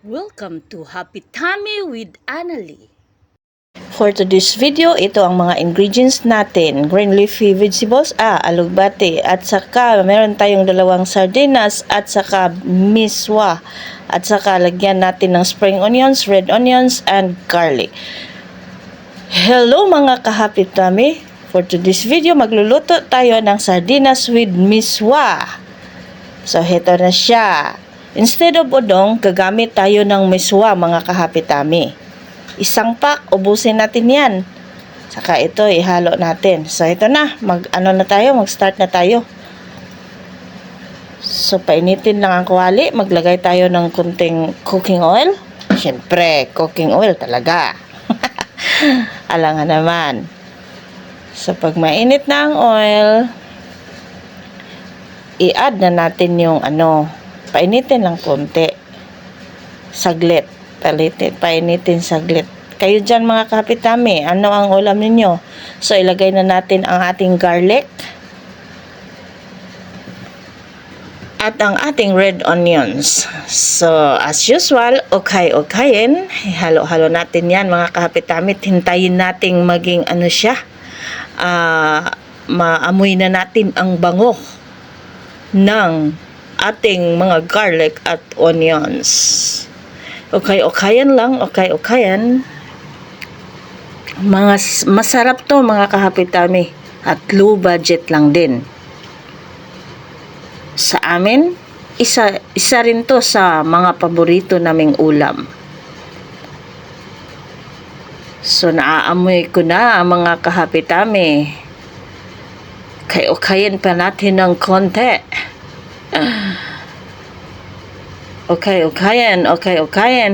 Welcome to Happy Tummy with Annalie. For today's video, ito ang mga ingredients natin. Green leafy vegetables, alugbate, at saka meron tayong dalawang sardinas, at saka miswa. At saka lagyan natin ng spring onions, red onions, and garlic. Hello mga ka-Happy Tummy! For today's video, magluluto tayo ng sardinas with miswa. So, heto na siya. Instead of udong, gagamit tayo ng miswa mga ka-Happy Tummy. Isang pack, ubusin natin yan. Saka ito, ihalo natin. So, ito na. Mag-start na tayo. So, painitin lang ang kawali. Maglagay tayo ng kunting cooking oil. Siyempre, cooking oil talaga. Alangan naman. So, pag mainit na ang oil, i-add na natin yung painitin lang konti. Saglit. Painitin saglit. Kayo dyan mga ka-Happy Tummy, ano ang ulam ninyo? So, ilagay na natin ang ating garlic at ang ating red onions. So, as usual, okay-okayin. Halo-halo natin yan mga ka-Happy Tummy. Hintayin nating maging maamoy na natin ang bango ng ating mga garlic at onions. Okay-okayan lang, okay-okayan. Masarap to mga ka-Happy Tummy at low budget lang din. Sa amin, isa rin to sa mga paborito naming ulam. So naaamoy ko na ang mga ka-Happy Tummy. Okay-okayan pa natin ng konti. Okay-okayan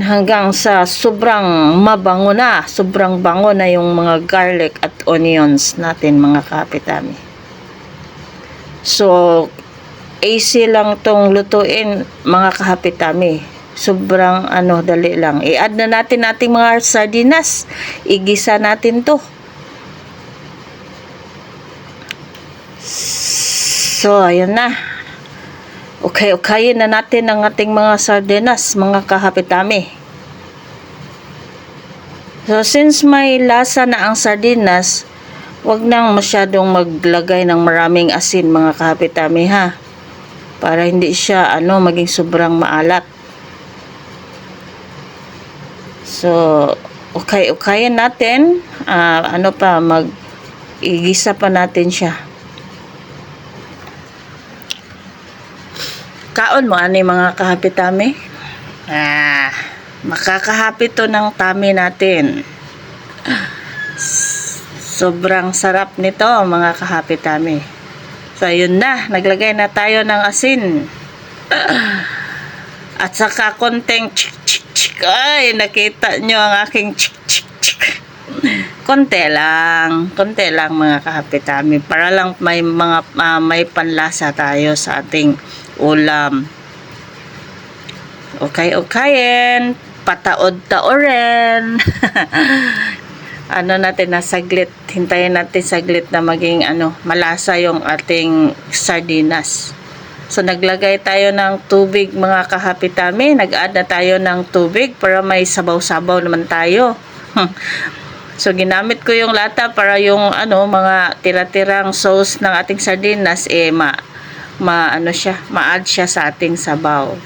hanggang sa sobrang bango na yung mga garlic at onions natin mga ka-Happy Tummy. So, easy lang tong lutuin mga ka-Happy Tummy. Sobrang dali lang. I-add na natin ating mga sardinas. Igisa natin to. So, ayan na. Okay-okayin na natin ang ating mga sardinas, mga ka-Happy Tummy. So, since may lasa na ang sardinas, wag nang masyadong maglagay ng maraming asin, mga ka-Happy Tummy, ha? Para hindi siya, maging sobrang maalat. So, okay-okayin natin. Igisa pa natin siya. Kaon mo mga ka-Happy Tummy? Makaka-happy to ng tummy natin. Sobrang sarap nito mga ka-Happy Tummy. So yun na, naglagay na tayo ng asin. At saka konting chik. Ay, nakita nyo ang aking chik. Konti lang mga ka-Happy Tummy para lang may panlasa tayo sa ating ulam. Okay-okayin, pataod-taorin. Saglit, hintayin natin saglit na maging malasa yung ating sardinas. So naglagay tayo ng tubig mga ka-Happy Tummy, nag-add na tayo ng tubig para may sabaw-sabaw naman tayo. So ginamit ko yung lata para yung mga tira-tirang sauce ng ating sardinas ma-add siya sa ating sabaw.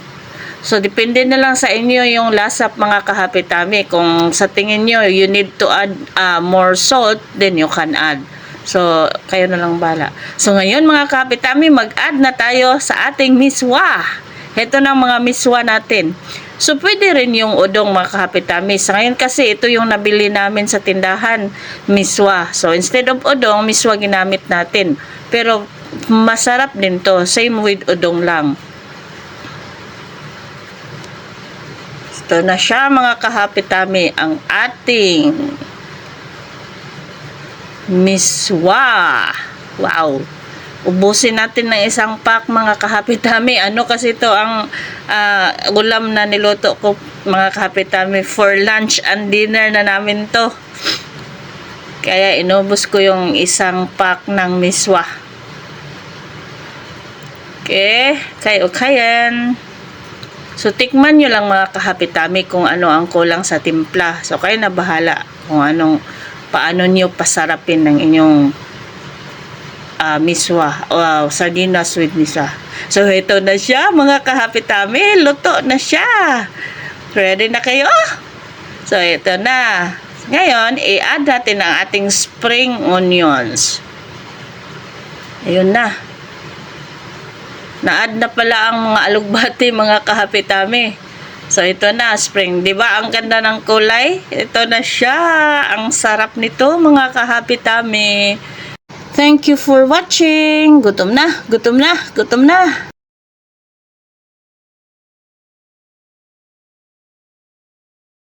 So depende na lang sa inyo yung lasa mga ka-Happy Tummy. Kung sa tingin nyo you need to add more salt, then you can add. So kayo na lang bala. So ngayon mga ka-Happy Tummy, mag-add na tayo sa ating miswa. Ito na mga miswa natin. So, pwede rin yung udong mga ka-Happy Tummy. Sa ngayon kasi, ito yung nabili namin sa tindahan, miswa. So, instead of udong, miswa ginamit natin. Pero, masarap din to. Same with udong lang. Ito na siya mga ka-Happy Tummy, ang ating miswa. Wow! Ubusin natin ng isang pack mga ka-Happy Tummy. Kasi ito ang ulam na niluto ko mga ka-Happy Tummy. For lunch and dinner na namin to. Kaya inubos ko yung isang pack ng miswa. Okay. Okay. So, tikman nyo lang mga kahapitami kung ano ang kulang sa timpla. So, kayo na bahala kung paano nyo pasarapin ng inyong miswa o sardinas with miswa. So, ito na siya mga kahapitami. Luto na siya. Ready na kayo? So, ito na. Ngayon, i-add natin ang ating spring onions. Ayun na. Na-add na pala ang mga alugbati, mga kahapitami. So, ito na, spring. Diba ang ganda ng kulay? Ito na siya. Ang sarap nito, mga kahapitami. Thank you for watching. Gutom na, gutom na, gutom na.